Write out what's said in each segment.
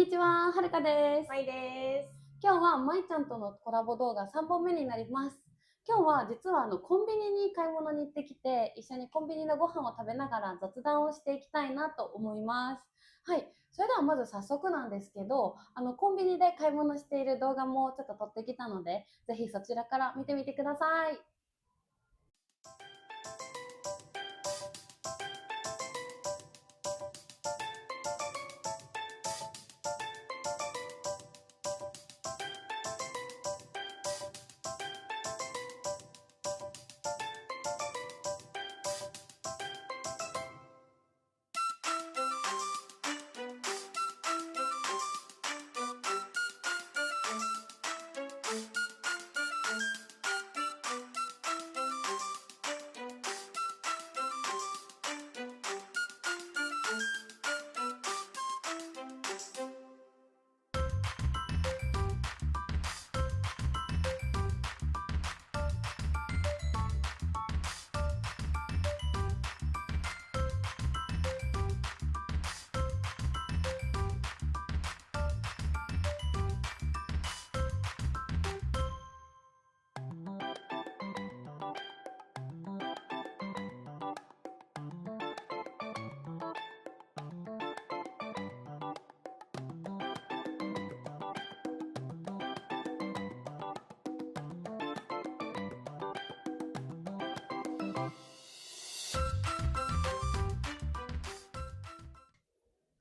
にちは、はるかです。まいです。今日はまいちゃんとのコラボ動画3本目になります。今日は実はコンビニに買い物に行ってきて、一緒にコンビニのご飯を食べながら雑談をしていきたいなと思います。はい、それではまず早速なんですけど、コンビニで買い物している動画もちょっと撮ってきたので、ぜひそちらから見てみてください。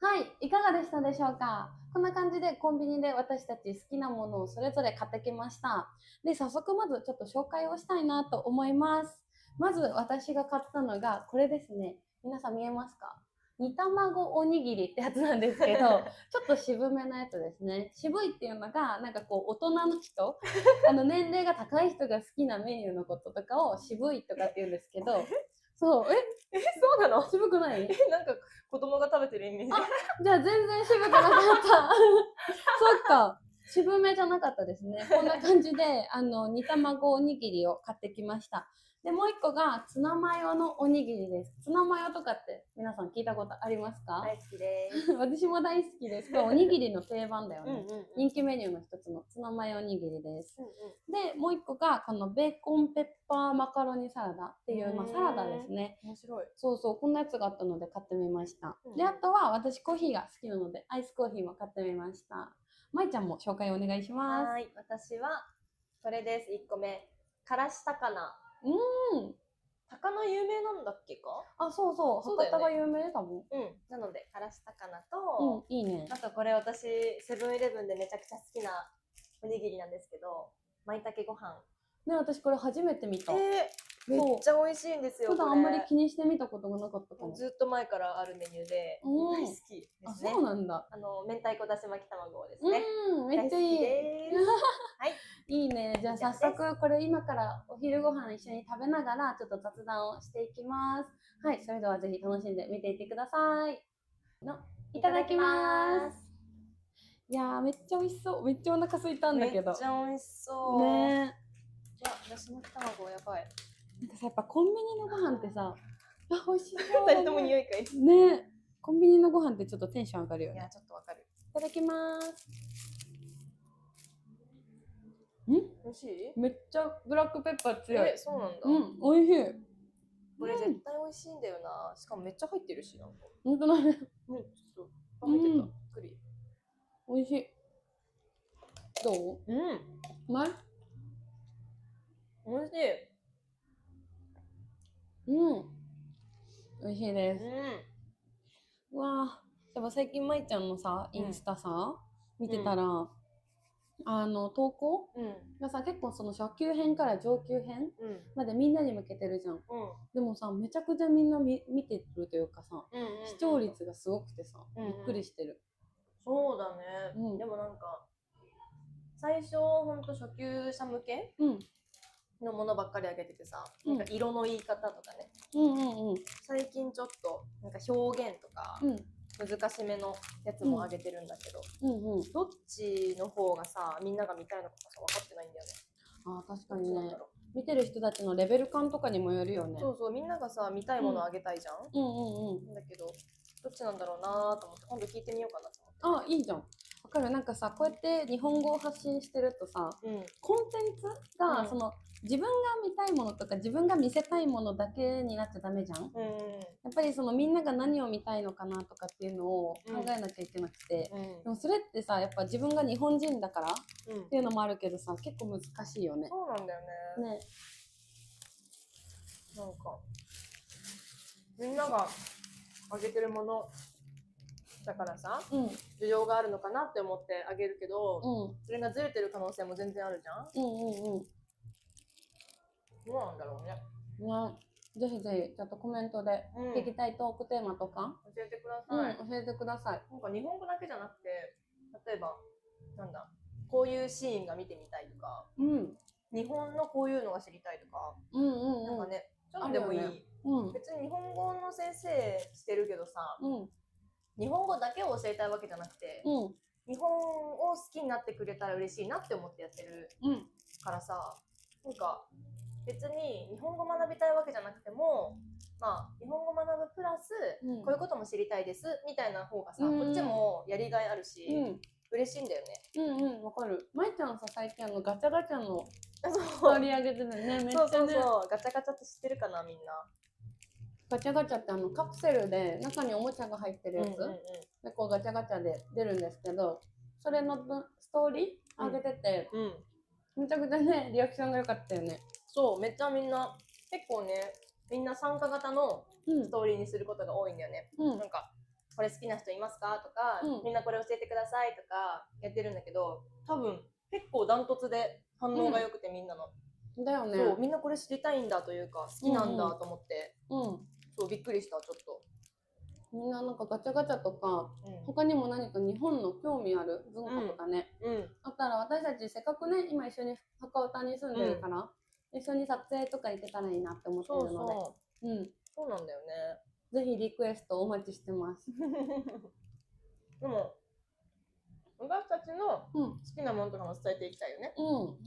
はい、いかがでしたでしょうか。こんな感じでコンビニで私たち好きなものをそれぞれ買ってきました。で、早速まずちょっと紹介をしたいなと思います。まず私が買ったのがこれですね。皆さん見えますか？煮卵おにぎりってやつなんですけど、ちょっと渋めなやつですね。渋いっていうのが、なんかこう大人の人、年齢が高い人が好きなメニューのこととかを渋いとかって言うんですけど、そう、そうなの？渋くない？なんか子供が食べてるイメージ。じゃあ全然渋くなかった。そっか。渋めじゃなかったですね。こんな感じで、煮卵おにぎりを買ってきました。で、もう一個がツナマヨのおにぎりです。ツナマヨとかって皆さん聞いたことありますか？大好きです。私も大好きです。おにぎりの定番だよね。うんうんうん、人気メニューの一つのツナマヨおにぎりです。うんうん、で、もう一個がこのベーコンペッパーマカロニサラダっていう、サラダですね。面白い。そうそう、こんなやつがあったので買ってみました。うん、で、あとは私コーヒーが好きなのでアイスコーヒーも買ってみました。まいちゃんも紹介お願いします。はい、私はこれです。1個目、からし高菜。高菜有名なんだっけか？あ、そうそう、博多が有名多分。なのでからし高菜と、いいね。あとこれ私セブンイレブンでめちゃくちゃ好きなおにぎりなんですけど、まいたけご飯。ね、私これ初めて見た。めっちゃ美味しいんですよ。普段あんまり気にしてみたことがなかったかも。ずっと前からあるメニューで大好きですね。あ、そうなんだ。明太子だし巻き卵ですね。めっちゃいい。はい。いいね。じゃあ早速これ今からお昼ご飯一緒に食べながらちょっと雑談をしていきます。はい、それではぜひ楽しんで見ていってください。いただきます。いやーめっちゃ美味しそう。めっちゃお腹空いたんだけど。めっちゃ美味しそう。ねー。だし巻き卵やばい。なんかさ、やっぱコンビニのご飯ってさ、美味しそう。2人とも匂いかい。ね、コンビニのご飯ってちょっとテンション上がるよね。いや、ちょっとわかる。いただきます。美味しい？めっちゃブラックペッパー強い。そうなんだ。美味しい。これ絶対美味しいんだよな。しかもめっちゃ入ってるし、なんか。ほんとだね。ちょっと入ってた。栗。美味しい。どう？うまい？美味しい。美味しいです。うわぁ、でも最近まいちゃんのさ、インスタさ、見てたら、投稿がさ、結構その初級編から上級編までみんなに向けてるじゃん。でもさ、めちゃくちゃみんな見てるというかさ、視聴率がすごくてさ、びっくりしてる。そうだね。でもなんか、最初ほんと初級者向けのものばっかりあげててさ、なんか色の言い方とかね。最近ちょっとなんか表現とか難しめのやつもあげてるんだけど、どっちの方がさ、みんなが見たいのかさ分かってないんだよね。あ、確かにね。見てる人たちのレベル感とかにもよるよね。そうそう、みんながさ、見たいものあげたいじゃん。だけど、どっちなんだろうなと思って、今度聞いてみようかなと思って。あ、いいじゃん。かる。なんかさ、こうやって日本語を発信してるとさ、コンテンツが、その自分が見たいものとか自分が見せたいものだけになっちゃダメじゃん。やっぱりそのみんなが何を見たいのかなとかっていうのを考えなきゃいけなくて、でもそれってさ、やっぱ自分が日本人だからっていうのもあるけどさ、結構難しいよね。そうなんだよね。ね。なんかみんながあげてるものだからさ、需要があるのかなって思ってあげるけど、それがずれてる可能性も全然あるじゃん。どうなんだろうね。ぜひぜひちょっとコメントで聞きたいトークテーマとか教えてください。教えてください。なんか日本語だけじゃなくて、例えばなんだ、こういうシーンが見てみたいとか、日本のこういうのが知りたいとか、なんかね、ちょっとでもいい。別に日本語の先生してるけどさ、日本語だけを教えたいわけじゃなくて、日本を好きになってくれたら嬉しいなって思ってやってるからさ、なんか別に日本語学びたいわけじゃなくても、まあ日本語学ぶプラス、こういうことも知りたいですみたいな方がさ、こっちもやりがいあるし、嬉しいんだよね。わかる。まいちゃんさ、最近ガチャガチャの取り上げてるね。めっちゃね。そうガチャガチャって知ってるかな、みんな。ガチャガチャってカプセルで中におもちゃが入ってるやつ、でこうガチャガチャで出るんですけど、それのストーリー上げてて、めちゃくちゃねリアクションが良かったよね。そう、めっちゃみんな結構ね、みんな参加型のストーリーにすることが多いんだよね。なんかこれ好きな人いますかとか、みんなこれ教えてくださいとかやってるんだけど、多分結構ダントツで反応が良くて、みんなの。だよね。そう、みんなこれ知りたいんだというか好きなんだと思って、そうびっくりした。ちょっとみんななんかガチャガチャとか、他にも何か日本の興味ある文化とかね、あったら私たちせっかくね今一緒に博多に住んでるから、一緒に撮影とか行けたらいいなって思ってるので、そうなんだよね。ぜひリクエストお待ちしてます。でも私たちの好きなものとかも伝えていきたいよね。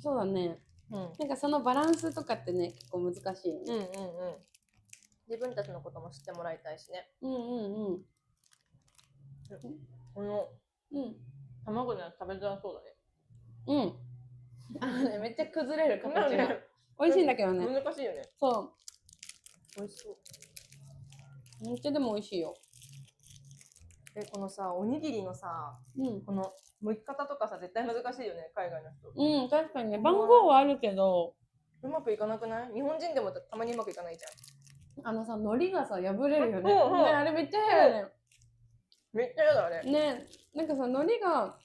そうだね。なんかそのバランスとかってね結構難しいよね。自分たちのことも知ってもらいたいしね。この卵のやつ食べづらそうだね。めっちゃ崩れる形が。美味しいんだけどね。難しいよね。そう。美味しそう。めっちゃでも美味しいよ。このさ、おにぎりのさ、この剥き方とかさ、絶対難しいよね、海外の人。確かにね、番号はあるけど、うまくいかなくない？日本人でもたまにうまくいかないじゃん。さ、海苔がさ、破れるよね。あれめっちゃ嫌だよね。めっちゃ嫌だ、あれ。ね、なんかさ、海苔が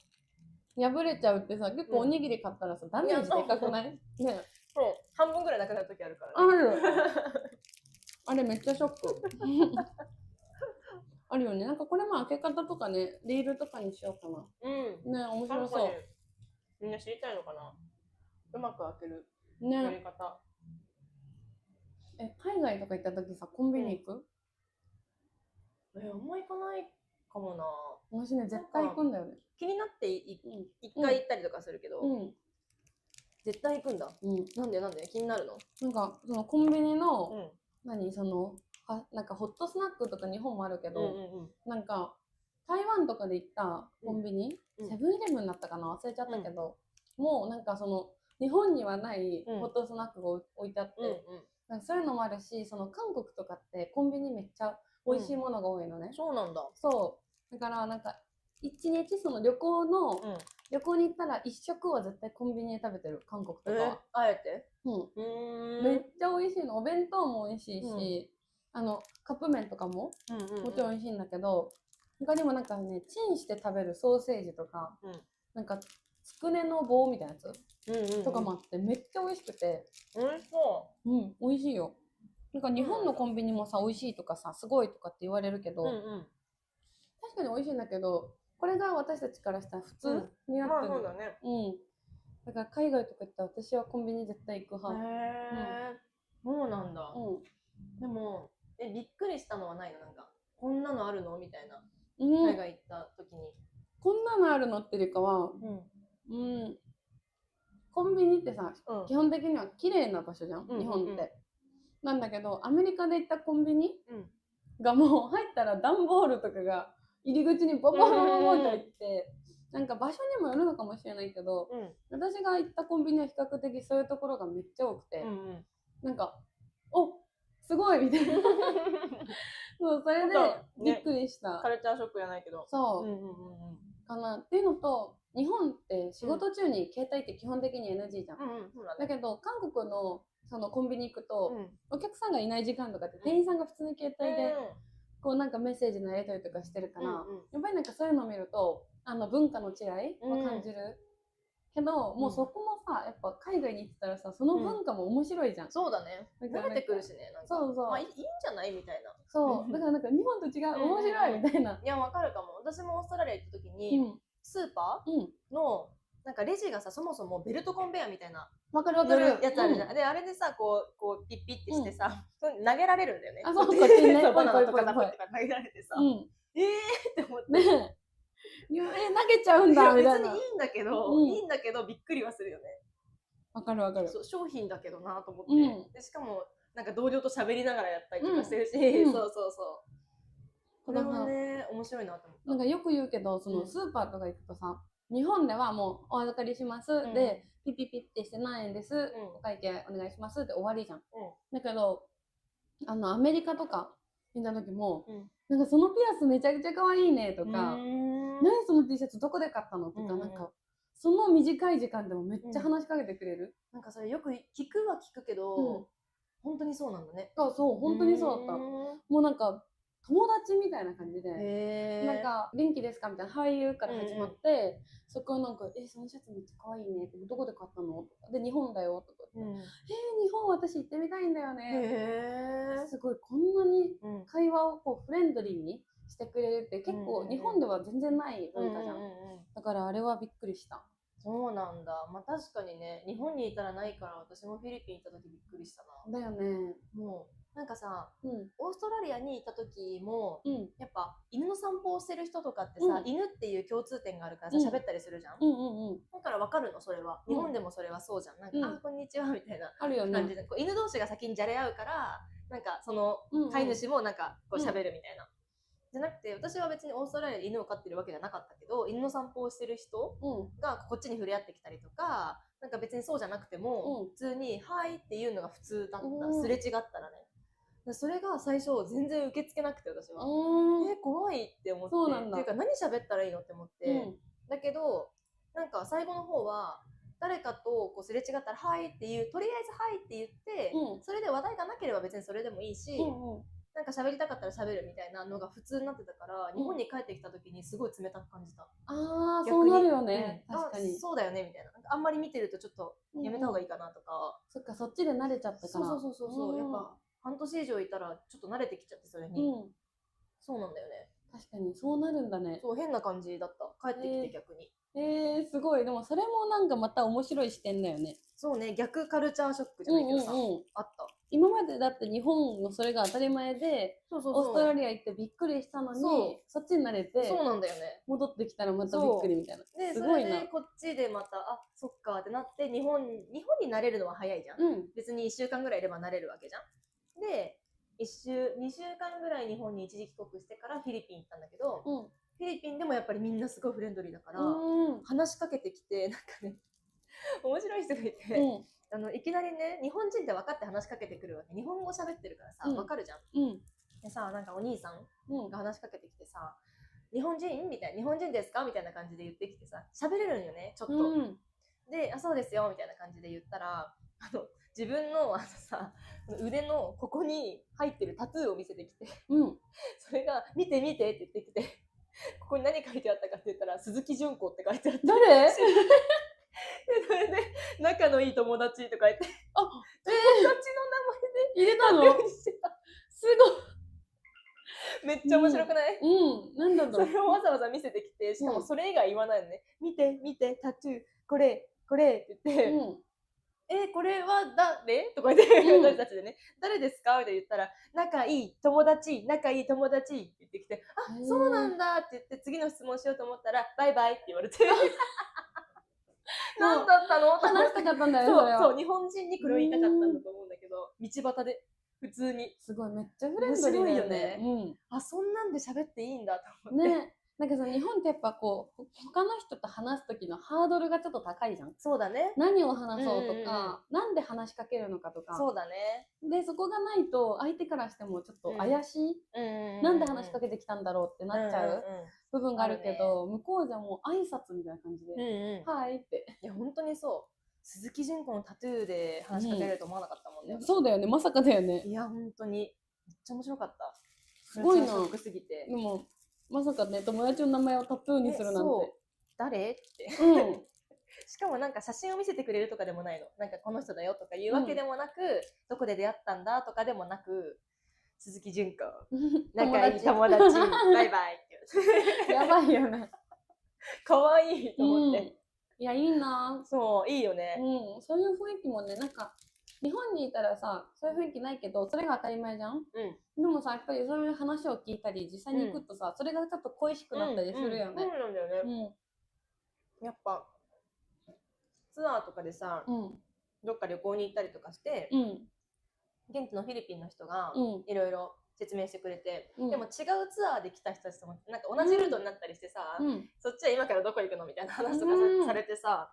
破れちゃうってさ、結構おにぎり買ったらさ、ダメージでかくない？ね。そう、半分ぐらいなくなる時あるからね。ある。あれめっちゃショック。あるよね。なんかこれも開け方とかね、リールとかにしようかな。ね、面白そう。みんな知りたいのかな？うまく開けるやり方。海外とか行った時さ、コンビニ行く？あんま行かないかもな。私ね、絶対行くんだよね。気になって一回行ったりとかするけど、絶対行くんだ。なんで気になるの？なんかそのコンビニの、なんかホットスナックとか日本もあるけど、なんか台湾とかで行ったコンビニ、セブンイレブンだったかな、忘れちゃったけど、もうなんかその日本にはないホットスナックが置いてあって、なんかそういうのもあるし、その韓国とかってコンビニめっちゃ美味しいものが多いのね。そうなんだ。そうだからなんか一日その旅行に行ったら一食は絶対コンビニで食べてる、韓国とかは。あえて？めっちゃ美味しいの。お弁当も美味しいし、カップ麺とかももちろん美味しいんだけど、他にもなんかね、チンして食べるソーセージとか、なんかつくねの棒みたいなやつとかもあって、めっちゃ美味しくて。美味しそう。美味しいよ。なんか日本のコンビニもさ、美味しいとかさ、すごいとかって言われるけど、確かに美味しいんだけど、これが私たちからしたら普通になってる。そうだね。だから海外とか行ったら私はコンビニ絶対行く派。そうなんだ。でもびっくりしたのはないの？なんかこんなのあるのみたいな。海外行った時にこんなのあるのっていうかは、コンビニってさ、基本的には綺麗な場所じゃん、日本って。なんだけどアメリカで行ったコンビニがもう入ったら段ボールとかが入り口にボボボボボボって入って、なんか場所にもよるのかもしれないけど、うん、私が行ったコンビニは比較的そういうところがめっちゃ多くて、うんうん、なんかおすごいみたいなそうそれでびっくりした、カルチャーショックじゃないけど、そう、かなっていうのと、日本って仕事中に携帯って基本的に NG じゃん、だけど韓国のそのコンビニ行くと、お客さんがいない時間とかって店員さんが普通に携帯でこうなんかメッセージのやり取りとかしてるから、やっぱりなんかそういうのを見ると文化の違いを感じる、けどもうそこもさ、やっぱ海外に行ってたらさ、その文化も面白いじゃん、そうだね、慣れてくるしね、なんかそうそう、まあいいんじゃないみたいな、そうだからなんか日本と違う、面白いみたいな、いやわかるかも。私もオーストラリア行った時に、スーパーのなんかレジがさ、そもそもベルトコンベヤーみたいなわかるわかるやつあるじゃん、であれでさ、こうピッピッてしてさ、投げられるんだよね。あ、そう、こっちにね、バナナとか投げられてさ、って思ってね、投げちゃうんだみたいな。別にいいんだけど、いいんだけどびっくりはするよね。わかるわかる。そう、商品だけどなと思って、でしかもなんか同僚と喋りながらやったりとかしてるし、そうそうそう。これはね、面白いなと思った。なんかよく言うけど、そのスーパーとか行くとさ、日本ではもうお預かりします、でピピピってして何円です、お会計お願いしますって終わりじゃん。だけどアメリカとか見た時も、なんかそのピアスめちゃくちゃ可愛いねとか、何その T シャツどこで買ったのとか、なんかその短い時間でもめっちゃ話しかけてくれる。なんかそれよく聞くは聞くけど、本当にそうなんだね。そう、本当にそうだった。もうなんか友達みたいな感じで、なんか元気ですかみたいな俳優から始まって、そこなんかそのシャツめっちゃ可愛いね、どこで買ったのとかで、日本だよとか、日本私行ってみたいんだよね、すごいこんなに会話をこうフレンドリーにしてくれるって結構日本では全然ない文化じゃん。だからあれはびっくりした。そうなんだ。まあ確かにね、日本にいたらないから私もフィリピン行った時びっくりしたな。だよね。もうなんかさ、オーストラリアにいた時も、やっぱ犬の散歩をしてる人とかってさ、犬っていう共通点があるからさ、喋ったりするじゃん。だから分かるの、それは。日本でもそれはそうじゃん。なんか、あ、こんにちはみたいな感じで、こう犬同士が先にじゃれ合うから、なんかその飼い主もなんかこう喋るみたいな。じゃなくて、私は別にオーストラリアで犬を飼ってるわけじゃなかったけど、犬の散歩をしてる人がこっちに触れ合ってきたりとか、なんか別にそうじゃなくても、普通に「はい」っていうのが普通だった、すれ違ったらね。それが最初全然受け付けなくて、私は怖いって思って、っていうか何喋ったらいいのって思って、だけどなんか最後の方は誰かとこうすれ違ったら「はい」っていう、とりあえず「はい」って言って、それで話題がなければ別にそれでもいいし、なんか喋りたかったら喋るみたいなのが普通になってたから、日本に帰ってきた時にすごい冷たく感じた。ああ、そうなるよね。確かに。そうだよねみたいな。あんまり見てるとちょっとやめた方がいいかなとか。そっか、そっちで慣れちゃったから。そう。やっぱ半年以上いたらちょっと慣れてきちゃって、それに。そうなんだよね。確かにそうなるんだね。そう、変な感じだった。帰ってきて逆に。すごい。でもそれもなんかまた面白い視点だよね。そうね、逆カルチャーショックじゃないけどさ、あった。今までだって日本のそれが当たり前で、オーストラリア行ってびっくりしたのに、そっちに慣れて、そうなんだよね。戻ってきたらまたびっくりみたいな。すごいな。それでこっちでまた、あ、そっかってなって、日本に慣れるのは早いじゃん。別に1週間ぐらいいれば慣れるわけじゃん。で、2週間ぐらい日本に一時帰国してからフィリピン行ったんだけど、フィリピンでもやっぱりみんなすごいフレンドリーだから、話しかけてきて、なんかね、面白い人がいて、いきなりね、日本人って分かって話しかけてくるわけ。日本語喋ってるからさ、分かるじゃん。でさ、なんかお兄さんが話しかけてきてさ、日本人みたいな、日本人ですかみたいな感じで言ってきてさ、喋れるんよね、ちょっと。で、あ、そうですよみたいな感じで言ったら、自分のさ、腕のここに入ってるタトゥーを見せてきて、それが見て見てって言ってきて、ここに何書いてあったかって言ったら、鈴木純子って書いてあった。誰？でそれで仲のいい友達とか言って、あ、友達の名前で入れたの？すごい。めっちゃ面白くない？なんだろう。それをわざわざ見せてきて、しかもそれ以外言わないのね。見て見てタトゥー、これって言って、これは誰？とか言って、私たちでね、誰ですか？って言ったら、仲いい友達って言ってきて、あ、そうなんだって言って、次の質問しようと思ったら、バイバイって言われて。何だったの？話したかったんだよね。そう、日本人にこれを言いたかったんだと思うんだけど、道端で普通に。すごい、めっちゃフレンドリーだよね。あ、そんなんで喋っていいんだと思って。ね。なんかその日本ってやっぱこう他の人と話す時のハードルがちょっと高いじゃん。そうだね。何を話そうとか、なんで話しかけるのかとか。そうだね。でそこがないと相手からしてもちょっと怪しい、なんで話しかけてきたんだろうってなっちゃう部分があるけど、向こうじゃもう挨拶みたいな感じで、はいって。いや本当にそう。鈴木純子のタトゥーで話しかけられると思わなかったもんね。そうだよね、まさかだよね。いや本当にめっちゃ面白かった。すごいな。ショックすぎて。でもまさかね、友達の名前をタトゥーにするなんて。誰って、しかもなんか写真を見せてくれるとかでもないの。なんかこの人だよとか言うわけでもなく、どこで出会ったんだとかでもなく、鈴木純子仲いい友達バイバイってやばいよね。可愛いと思って、いやいいな。そういいよね。そういう雰囲気もね、なんか日本にいたらさ、そういう雰囲気ないけど、それが当たり前じゃん。でもさ、やっぱりそういう話を聞いたり、実際に行くとさ、それがちょっと恋しくなったりするよね。そうなんだよね。やっぱツアーとかでさ、どっか旅行に行ったりとかして、現地のフィリピンの人がいろいろ説明してくれて、でも違うツアーで来た人たちともなんか同じルートになったりしてさ、そっちは今からどこ行くのみたいな話とかされてさ、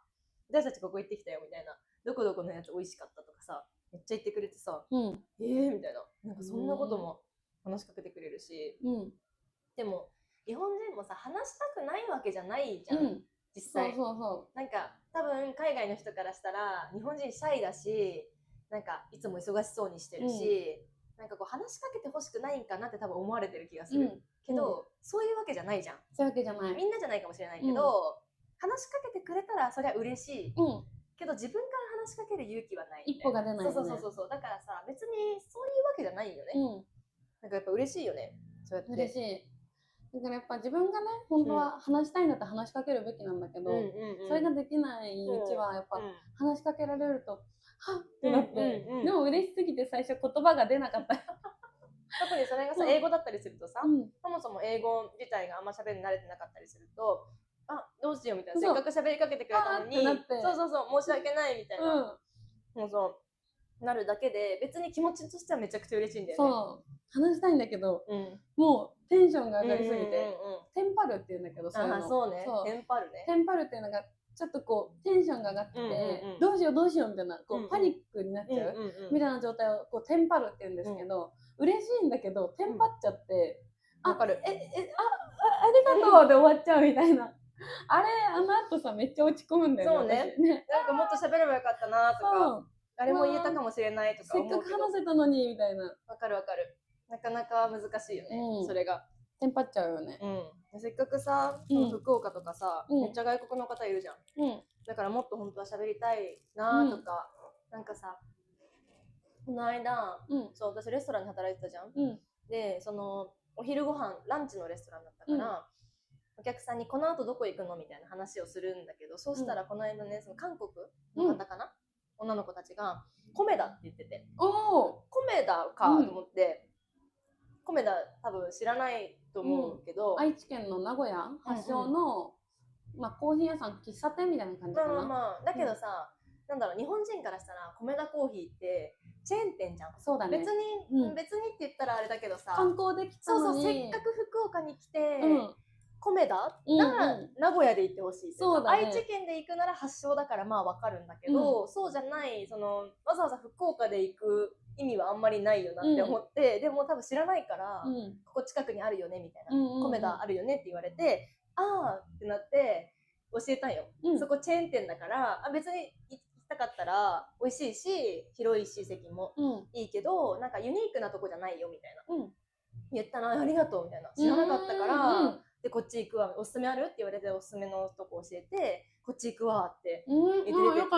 私たちここ行ってきたよみたいな、どこどこのやつ美味しかったとかさ、めっちゃ言ってくれてさ、みたいな、なんかそんなことも話しかけてくれるし、でも日本人もさ話したくないわけじゃないじゃん、実際。なんか多分海外の人からしたら日本人シャイだし、なんかいつも忙しそうにしてるし、なんかこう話しかけてほしくないんかなって多分思われてる気がする、けど、そういうわけじゃないじゃん。そういうわけじゃない。みんなじゃないかもしれないけど、話しかけてくれたらそりゃ嬉しい、けど自分から話しかける勇気はない、一歩が出ないよね。そうだからさ、別にそういうわけじゃないよね。なんかやっぱ嬉しいよね、そうやって。嬉しい。だからやっぱ自分がね、本当は話したいんだったら話しかけるべきなんだけど、それができないうちはやっぱ話しかけられるとはっってなって、でも嬉しすぎて最初言葉が出なかった。特にそれがさ、英語だったりするとさ、そもそも英語自体があんま喋り慣れてなかったりすると、どうしようみたいな、せっかく喋りかけてくれたのに、申し訳ないみたいな、なるだけで、別に気持ちとしてはめちゃくちゃ嬉しいんだよね。そう話したいんだけど、もうテンションが上がりすぎて、テンパるっていうんだけど、そうね、テンパるね。テンパるっていうのがちょっとこうテンションが上がって、どうしようみたいな、こうパニックになっちゃうみたいな状態をこうテンパるっていうんですけど、嬉しいんだけどテンパっちゃって、ありがとうで終わっちゃうみたいな。あれ、あの後さ、めっちゃ落ち込むんだよね。そうね。なんかもっと喋ればよかったなとか、あれも言えたかもしれないとかせっかく話せたのにみたいな。わかる。なかなか難しいよね、それが。テンパっちゃうよね。せっかくさ、福岡とかさ、めっちゃ外国の方いるじゃん。だからもっと本当は喋りたいなとか、なんかさ、この間、そう、私レストランで働いてたじゃん。で、そのお昼ご飯ランチのレストランだったから、お客さんにこの後どこ行くのみたいな話をするんだけど、そうしたらこの間ね、その韓国の方かな、女の子たちがコメダって言ってて、コメダかと思って、コメダ多分知らないと思うけど、愛知県の名古屋発祥の、コーヒー屋さん、喫茶店みたいな感じかな。だけどさ、なんだろう、日本人からしたらコメダコーヒーってチェーン店じゃん。そうだね。別にって言ったらあれだけどさ、観光できたのに、せっかく福岡に来て、コメダなら名古屋で行ってほしい。愛知県で行くなら発祥だからまあわかるんだけど、そうじゃない、そのわざわざ福岡で行く意味はあんまりないよなって思って、でも多分知らないから、ここ近くにあるよねみたいな、コメダあるよねって言われて、あーってなって教えたんよ。そこチェーン店だから、別に行きたかったら美味しいし広いし席もいいけど、なんかユニークなとこじゃないよみたいな、言ったらありがとうみたいな、知らなかったから、でこっち行くわ、おすすめあるって言われておすすめのとこ教えて、こっち行くわって言ってて、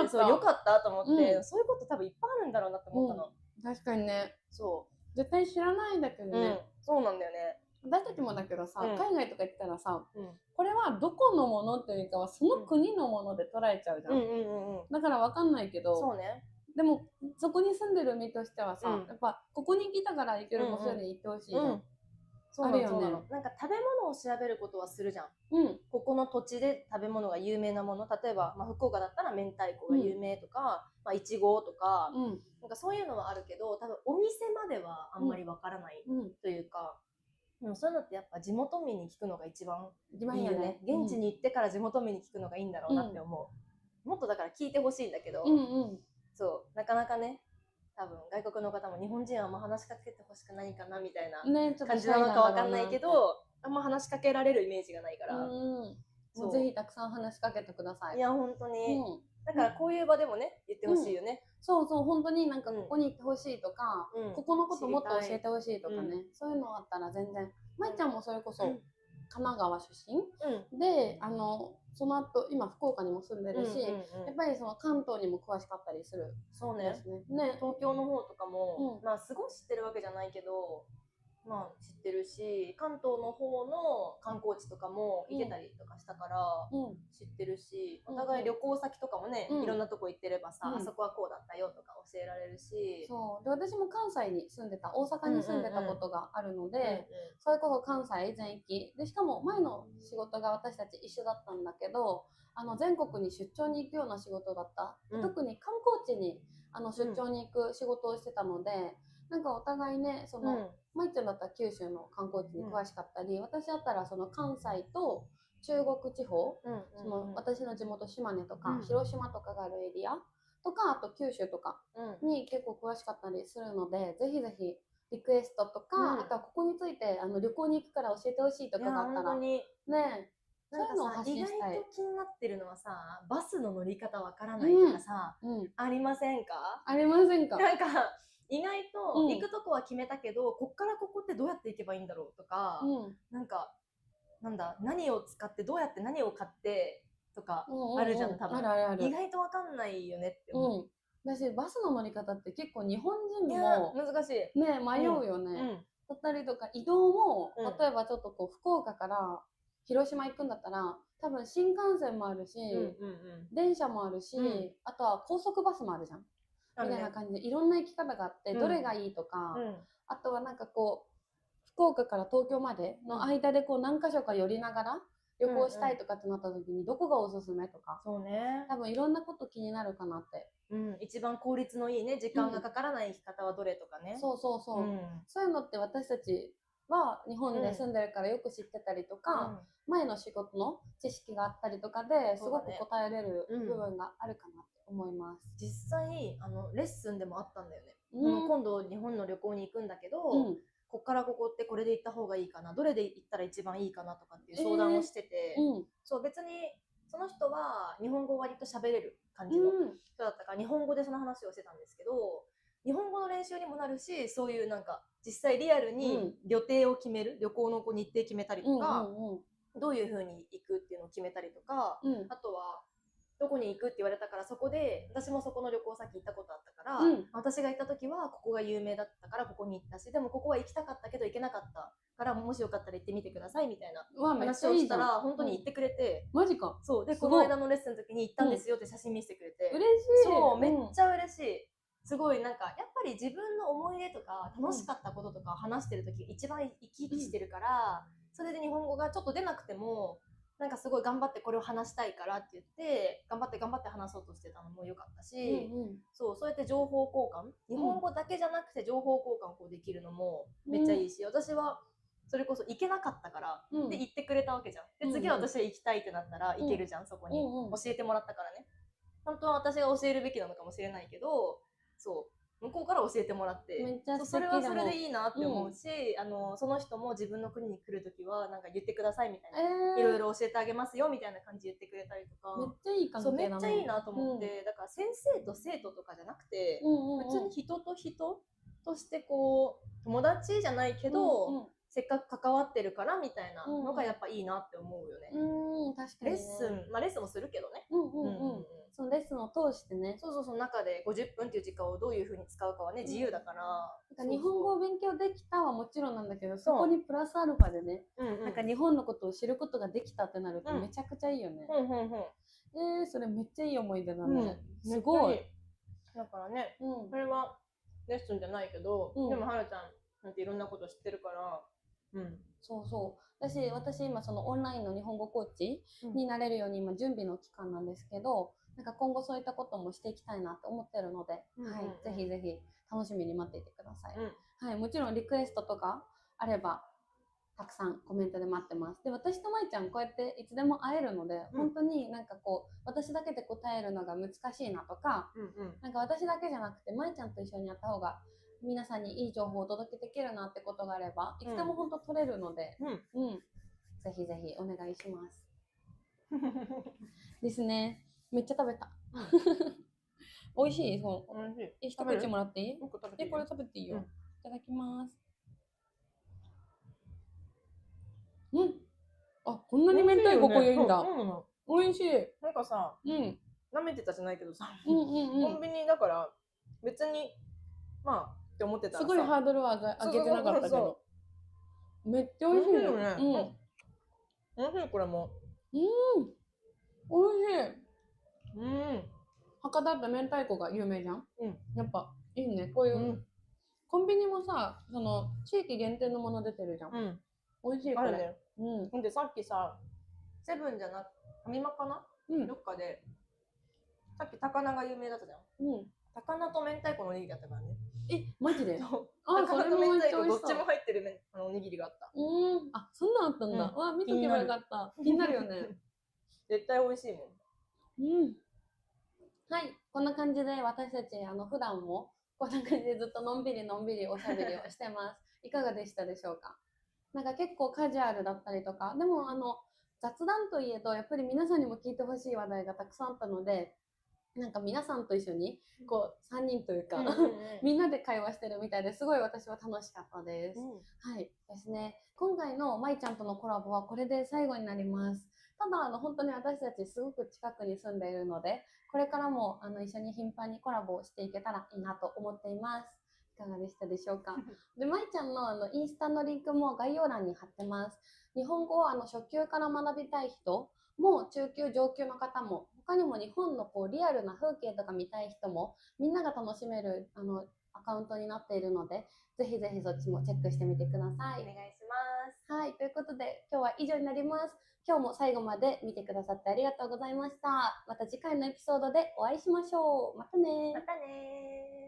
そうよかったと思って、そういうこと多分いっぱいあるんだろうなって思ったの。確かにね。そう絶対知らないんだけどね。そうなんだよね。私たちもだけどさ、海外とか行ったらさ、これはどこのものっていうかはその国のもので捉えちゃうじゃん。だから分かんないけど、そうね。でもそこに住んでる身としてはさ、やっぱここに来たから行ける場所に行ってほしいじゃん。あるよね。なんか食べ物を調べることはするじゃん。ここの土地で食べ物が有名なもの、例えば、福岡だったら明太子が有名とか、いちごとか、なんかそういうのはあるけど、多分お店まではあんまりわからないというか、でもそういうのってやっぱ地元民に聞くのが一番いいよね。うん、現地に行ってから地元民に聞くのがいいんだろうなって思う。もっとだから聞いてほしいんだけど、そうなかなかね、多分外国の方も日本人はあんま話しかけてほしくないかなみたいな感じなのかわかんないけど、あんま話しかけられるイメージがないから、もうぜひたくさん話しかけてください。いや本当に、だからこういう場でもね言ってほしいよね。そうそう、本当になんかここに行ってほしいとか、ここのこともっと教えてほしいとかね、そういうのあったら全然。まいちゃんもそれこそ神奈川出身、で、その後今福岡にも住んでるし、やっぱりその関東にも詳しかったりする。そうね。東京の方とかも、まあすごい知ってるわけじゃないけど、まあ知ってるし、関東の方の観光地とかも行けたりとかしたから知ってるし、お互い旅行先とかもね、いろんなとこ行ってればさ、あそこはこうだったよとか教えられるし。そうで、私も関西に住んでた、大阪に住んでたことがあるので、それこそ関西全域で、しかも前の仕事が私たち一緒だったんだけど、全国に出張に行くような仕事だった。特に観光地に出張に行く仕事をしてたので、なんかお互いね、その、まいちゃんだったら九州の観光地に詳しかったり、私だったらその関西と中国地方、その私の地元島根とか、広島とかがあるエリアとか、あと九州とかに結構詳しかったりするので、ぜひぜひリクエストとか、あとはここについて旅行に行くから教えてほしいとかがあったらね、なんかさ、意外と気になってるのはさ、バスの乗り方わからないとかさ、ありませんか？ありませんか？なんか意外と行くとこは決めたけど、こっからここってどうやって行けばいいんだろうとか、なんかなんだ、何を使ってどうやって何を買ってとかあるじゃん、多分。意外とわかんないよねって思う。私バスの乗り方って結構日本人も難しいね、迷うよね。だったりとか移動も、例えばちょっとこう福岡から広島行くんだったら、多分新幹線もあるし、電車もあるし、あとは高速バスもあるじゃん。みたいな感じでいろんな行き方があって、どれがいいとか、あとはなんかこう福岡から東京までの間でこう何箇所か寄りながら旅行したいとかってなった時にどこがおすすめとか、そうね、多分いろんなこと気になるかなって。一番効率のいいね、時間がかからない生き方はどれとかね。そうそうそう、そういうのって私たちは日本で住んでるからよく知ってたりとか、前の仕事の知識があったりとかですごく答えれる部分があるかなって思います。実際レッスンでもあったんだよね。今度日本の旅行に行くんだけど、こっからここってこれで行った方がいいかな、どれで行ったら一番いいかなとかっていう相談をしてて、そう別にその人は日本語割と喋れる感じの人だったから、日本語でその話をしてたんですけど、日本語の練習にもなるし、そういうなんか実際リアルに旅程を決める、旅行の日程決めたりとか、どういう風に行くっていうのを決めたりとか、あとはどこに行くって言われたから、そこで私もそこの旅行先行ったことあったから、私が行った時はここが有名だったからここに行ったし、でもここは行きたかったけど行けなかったからもしよかったら行ってみてくださいみたいな話をしたら、本当に行ってくれて、マジか。そうで、この間のレッスンの時に行ったんですよって写真見せてくれて、嬉しい。そうめっちゃ嬉しい。すごいなんかやっぱり自分の思い出とか楽しかったこととかを話してる時一番生き生きしてるから、それで日本語がちょっと出なくてもなんかすごい頑張ってこれを話したいからって言って頑張って話そうとしてたのも良かったし、そうやって情報交換、日本語だけじゃなくて情報交換をできるのもめっちゃいいし、私はそれこそ行けなかったから、で行ってくれたわけじゃん。で次は私は行きたいってなったら行けるじゃん、そこに教えてもらったからね。本当は私が教えるべきなのかもしれないけど、そう向こうから教えてもらって、めっちゃそれはそれでいいなって思うし、その人も自分の国に来るときはなんか言ってくださいみたいな、いろいろ教えてあげますよみたいな感じで言ってくれたりとか、めっちゃいい関係だね。そうめっちゃいいなと思って、だから先生と生徒とかじゃなくて、普通に人と人としてこう友達じゃないけど、せっかく関わってるからみたいなのがやっぱいいなって思うよね。確かにね。レッスン、レッスンもするけどね。そのレッスンを通してね。そう中で50分っていう時間をどういう風に使うかはね、自由だから。日本語を勉強できたはもちろんなんだけど、そこにプラスアルファでね、なんか日本のことを知ることができたってなるとめちゃくちゃいいよね。それめっちゃいい思い出だね。すごい。だからね、それはレッスンじゃないけど、でもはるちゃんなんていろんなこと知ってるから。そう私今そのオンラインの日本語コーチになれるように今準備の期間なんですけど、なんか今後そういったこともしていきたいなと思ってるので、ぜひぜひ楽しみに待っていてください。もちろんリクエストとかあればたくさんコメントで待ってます。で、私とまいちゃんこうやっていつでも会えるので、本当になんかこう私だけで答えるのが難しいなとか、なんか私だけじゃなくてまいちゃんと一緒にやった方が皆さんにいい情報をお届けできるなってことがあれば、いつでも本当取れるので、ぜひぜひお願いします。ですね。めっちゃ食べた。美味しい。そう。美味しい。一口もらっていい？これ食べていいよ。いただきます。あ、こんなに明太子濃いんだ。美味しい。なんかさ、舐めてたじゃないけどさ、コンビニだから別にまあって思ってたらさ、すごいハードルは上げてなかったけど、めっちゃ美味しいよね。美味しい。これも美味しい。博多って明太子が有名じゃん。やっぱいいね。こういうコンビニもさ、その地域限定のもの出てるじゃん。美味しいこれ。でさっきさ、セブンじゃなくファミマかな、どっかでさっき高菜が有名だったじゃん。高菜と明太子のおにぎりだったからね。マジで？高菜と明太子どっちも入ってるおにぎりがあった。あ、そんなんあったんだ。わ、見とけばよかった。気になるよね。絶対美味しいもん。はい、こんな感じで私たち普段もこんな感じでずっとのんびりおしゃべりをしてます。いかがでしたでしょうか？なんか結構カジュアルだったりとか、でも雑談といえどやっぱり皆さんにも聞いてほしい話題がたくさんあったので、なんか皆さんと一緒にこう3人というかみんなで会話してるみたいですごい私は楽しかったです。はいですね。今回のまいちゃんとのコラボはこれで最後になります。ただ本当に私たちすごく近くに住んでいるので、これからも一緒に頻繁にコラボをしていけたらいいなと思っています。いかがでしたでしょうか？で、まいちゃんのインスタのリンクも概要欄に貼ってます。日本語を初級から学びたい人も中級上級の方も、他にも日本のこうリアルな風景とか見たい人もみんなが楽しめるアカウントになっているので、ぜひぜひそっちもチェックしてみてください。お願いします。はい、ということで今日は以上になります。今日も最後まで見てくださってありがとうございました。また次回のエピソードでお会いしましょう。またね。またね。